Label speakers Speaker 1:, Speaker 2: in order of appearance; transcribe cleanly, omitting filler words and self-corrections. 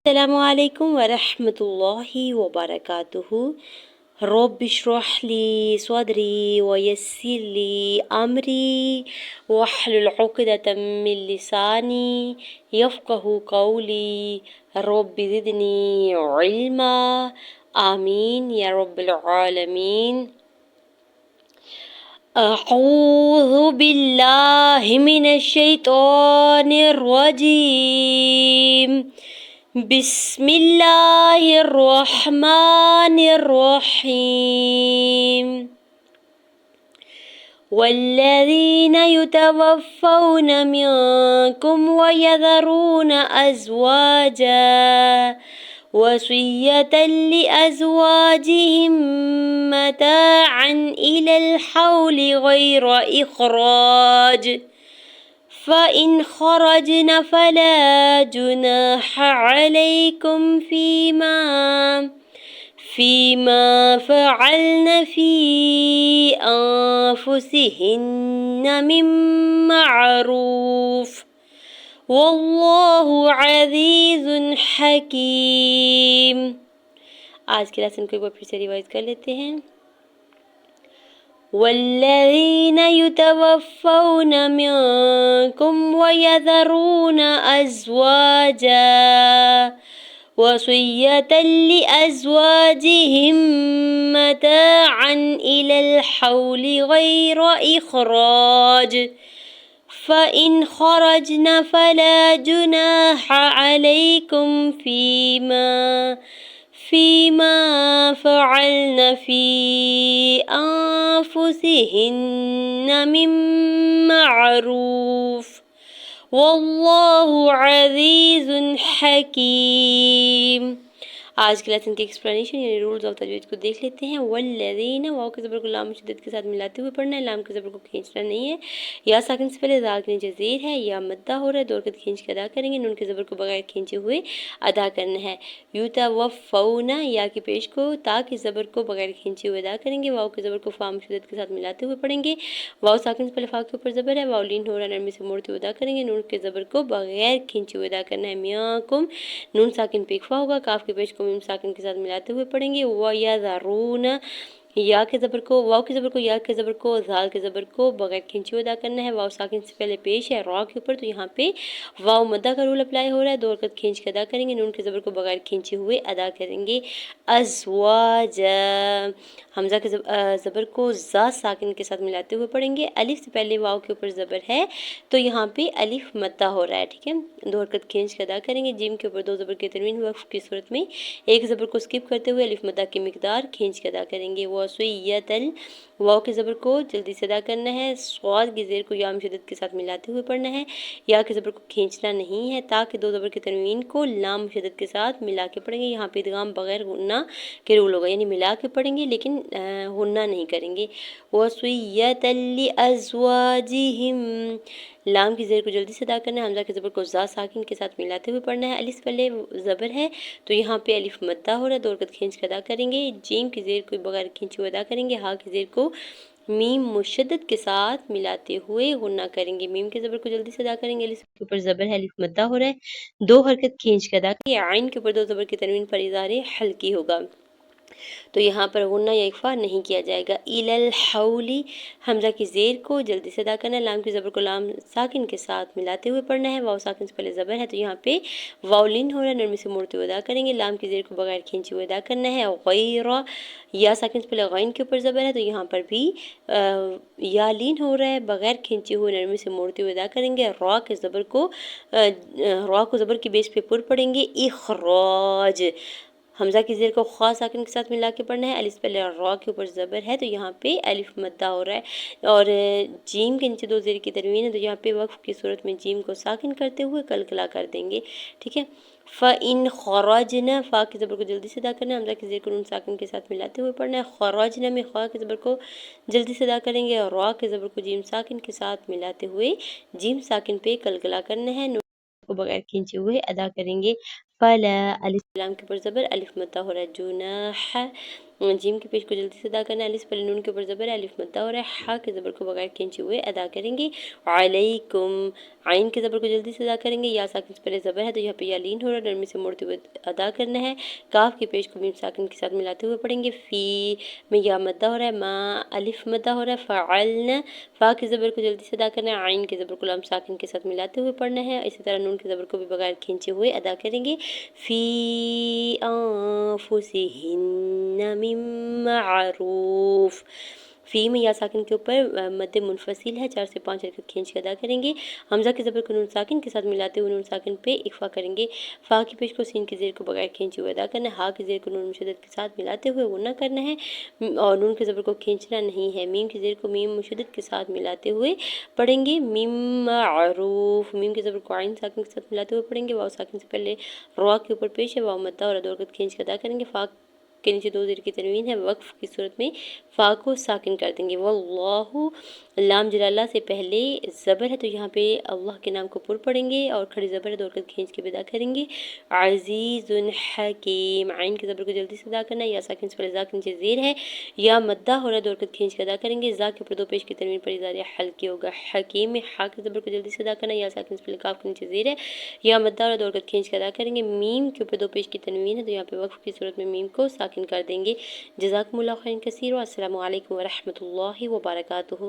Speaker 1: السلام علیکم ورحمۃ اللہ وبرکاتہ۔ رب اشرح لی صدری ویسر لی امری واحلل عقدۃ من لسانی یفقہوا قولی رب زدنی علما آمین یا رب العالمین۔ اعوذ باللہ من الشیطان الرجیم، بسم اللہ الرحمن الرحیم۔ والذین یتوفون منکم ویذرون ازواجا وصیۃ لأزواجہم متاعا الی الحول غیر اخراج، فإن خرجن فلا جناح عليكم فيما فعلن في أنفسهن من معروف واللہ عزیز حکیم۔ آج کے لیسن کو ایک بار پھر سے ریوائز کر لیتے ہیں۔ والذین یتوفون منکم ویذرون ازواجا وصیۃ لأزواجہم متاعا الی الحول غیر اخراج، فإن خرجن فلا جناح عليكم فيما فعلن في أنفسهن من معروف واللہ عزیز حکیم۔ آج کے لیسن کی ایکسپلینیشن یعنی رولز آف تجوید کو دیکھ لیتے ہیں۔ والذین، واو کے زبر کو لام شدت کے ساتھ ملاتے ہوئے پڑھنا ہے، لام کے زبر کو کھینچنا نہیں ہے۔ یا ساکن سے پہلے زال کے نیچے زیر ہے، یا مدہ ہو رہا ہے، دو حرکت کھینچ کے ادا کریں گے، نون کے زبر کو بغیر کھینچے ہوئے ادا کرنا ہے۔ یتوفون، یا کی پیش کو تا کے زبر کو بغیر کھینچے ہوئے ادا کریں گے، واو کے زبر کو فا شدت کے ساتھ ملاتے ہوئے پڑھیں گے۔ واو ساکن سے پہلے فا کے اوپر زبر ہے، واو لین ہو رہا ہے، نرمی سے موڑتے ہوئے ادا کریں گے، نون کے زبر کو بغیر کھینچے ہوئے ادا کرنا ہے۔ میاکم، نون ساکن پہ اکفا ہوگا، کاف کے پیش کو میم ساکن کے ساتھ ملاتے ہوئے پڑھیں گے۔ وَيَذَرُونَ، یا کے زبر کو، واو کے زبر کو، یا کے زبر کو، زال کے زبر کو بغیر کھینچے ہوئے ادا کرنا ہے۔ واو ساکن سے پہلے پیش ہے را کے اوپر، تو یہاں پہ واو مدہ کا رول اپلائی ہو رہا ہے، دو حرکت کھینچ کے ادا کریں گے، نون کے زبر کو بغیر کھینچے ہوئے ادا کریں گے۔ ازواجا، حمزہ کے زبر کو زا ساکن کے ساتھ ملاتے ہوئے پڑھیں گے۔ الف سے پہلے واو کے اوپر زبر ہے تو یہاں پہ الف مدہ ہو رہا ہے، ٹھیک ہے، دو حرکت کھینچ کے ادا کریں گے۔ جیم کے اوپر دو زبر کے تنوین وقف کی صورت میں ایک زبر کو سکپ کرتے ہوئے الف مدہ کی مقدار کھینچ کے ادا کریں گے۔ وصیۃ، واو کے زبر کو جلدی سے ادا کرنا ہے، صاد کی زیر کو یا شدت کے ساتھ ملاتے ہوئے پڑھنا ہے، یا کے زبر کو کھینچنا نہیں ہے، تاکہ دو زبر کے تنوین کو لام شدت کے ساتھ ملا کے پڑھیں گے۔ یہاں پہ ادغام بغیر غنہ کے رول ہوگا، یعنی ملا کے پڑھیں گے لیکن غنہ نہیں کریں گے۔ وصیۃ لأزواجہم، لام کی زیر کو جلدی سے ادا کرنا ہے، حمزہ کے زبر کو زا ساکن کے ساتھ ملاتے ہوئے پڑھنا ہے۔ الف سے پہلے زبر ہے تو یہاں پہ الف مدہ ہو رہا ہے، دو حرکت کھینچ کے ادا کریں گے۔ جیم کی زیر کو بغیر کھینچے ہوئے ادا کریں گے، ہا کی زیر کو میم مشدد کے ساتھ ملاتے ہوئے غنہ کریں گے۔ میم کے زبر کو جلدی سے ادا کریں گے، الف کے اوپر زبر ہے، الف مدہ ہو رہا ہے، دو حرکت کھینچ کے ادا کریں گے۔ عین کے اوپر دو زبر کے تنوین پر اظہار حلقی ہوگا تو یہاں پر غنہ یا اخفا نہیں کیا جائے گا۔ الی الحول، حمزہ کی زیر کو جلدی سے ادا کرنا ہے، لام کی زبر کو لام ساکن کے ساتھ ملاتے ہوئے پڑھنا ہے۔ واو ساکن سے پہلے زبر ہے تو یہاں پہ واو لین ہو رہا ہے، نرمی سے موڑتے ہوئے ادا کریں گے، لام کی زیر کو بغیر کھینچے ہوئے ادا کرنا ہے۔ غیر، یا ساکن سے پہلے غین کے اوپر زبر ہے تو یہاں پر بھی یا لین ہو رہا ہے، بغیر کھینچے ہوئے نرمی سے موڑتے ہوئے ادا کریں گے۔ را کے زبر کو، را کو زبر کی بیس پہ پر پڑھیں گے۔ اخراج، حمزہ کی زیر کو خا ساکن کے ساتھ ملا کے پڑھنا ہے، الف پہلے را کے اوپر زبر ہے تو یہاں پہ الف مدہ ہو رہا ہے، اور جیم کے نیچے دو زیر کی تنوین ہے تو یہاں پہ وقف کی صورت میں جیم کو ساکن کرتے ہوئے قلقلہ کر دیں گے، ٹھیک ہے۔ فَإِنْ خَرَجْنَ، فا کے زبر کو جلدی سے ادا کرنا ہے، حمزہ کی زیر کو نون ساکن کے ساتھ ملاتے ہوئے پڑھنا ہے۔ خَرَجْنَ میں خا کے زبر کو جلدی سے ادا کریں گے، اور را کے زبر کو جیم ساکن کے ساتھ ملاتے ہوئے جیم ساکن پہ قلقلہ کرنا ہے، نون کو بغیر کھینچے ہوئے ادا کریں گے۔ فلا، الف لام کے اوپر زبر، الف مدہ ہو رہا ہے۔ جناح، جیم کے پیش کو جلدی سے ادا کرنا ہے، الف پہلے نون کے اوپر زبر ہے، الف مدہ ہو رہا ہے، ہا کے زبر کو بغیر کھینچے ہوئے ادا کریں گے، علیکم، عین کے زبر کو جلدی سے ادا کریں گے، یا ساکن سے پہلے زبر ہے تو یہاں پہ یا لین ہو رہا ہے، نرمی سے موڑتے ہوئے ادا کرنا ہے، کاف کے پیش کو میم ساکن کے ساتھ ملاتے ہوئے پڑھیں گے، فی میں یا مدہ ہو رہا ہے، ما الف مدہ ہو رہا ہے، فعلن، فا کے زبر کو جلدی سے ادا کرنا ہے، عین کے زبر کو لام ساکن کے ساتھ ملاتے ہوئے پڑھنا ہے، اسی طرح نون کے زبر کو بھی بغیر کھینچے ہوئے ادا کریں گے، فی انفسہن من معروف، فی میں یا ساکن کے اوپر مد منفصل ہے، 4 سے 5 حرکت کھینچ کے ادا کریں گے، حمزہ کے زبر کو نون ساکن کے ساتھ ملاتے ہوئے نون ساکن پہ اکفا کریں گے، فا کی پیش کو سین کے زیر کو بغیر کھینچے ہوئے ادا کرنا ہے، ہا کے زیر کو نون مشدد کے ساتھ ملاتے ہوئے غنہ کرنا ہے اور نون کے زبر کو کھینچنا نہیں ہے، میم کے زیر کو میم مشدد کے ساتھ ملاتے ہوئے پڑھیں گے، میم معروف، میم کے زبر کو عین ساکن کے ساتھ ملاتے ہوئے پڑھیں گے، واو ساکن سے پہلے را کے اوپر پیش ہے، واو مدہ اور دو حرکت کھینچ کے ادا کریں گے، فا کے نیچے 2 زیر کی تنوین ہے، وقف کی صورت میں فا کو ساکن کر دیں گے، واللہ، لام جلالہ سے پہلے زبر ہے تو یہاں پہ اللہ کے نام کو پر پڑھیں گے اور کھڑی زبر ہے 2 حرکت کھینچ کے ادا کریں گے، عزیز حکیم، عین کے زبر کو جلدی سے ادا کرنا ہے، یا ساکن سے پہلے زا کے نیچے زیر ہے، یا مدہ ہو رہا ہے 2 حرکت کھینچ کے ادا کریں گے، زا کے اوپر 2 پیش کی تنوین پر اظہار حلقی ہوگا، حکیم میں ہا کے زبر کو جلدی سے ادا کرنا ہے، یا ساکن سے پہلے کاف کے نیچے زیر ہے، یا مدہ ہو رہا ہے 2 حرکت کھینچ کے ادا کریں گے، میم کے اوپر 2 پیش کی تنوین ہے تو یہاں پہ وقف کی صورت میں میم کو ساکن کر دیں گے، جزاکم اللہ خیر کثیر، السلام علیکم ورحمۃ اللہ وبرکاتہ۔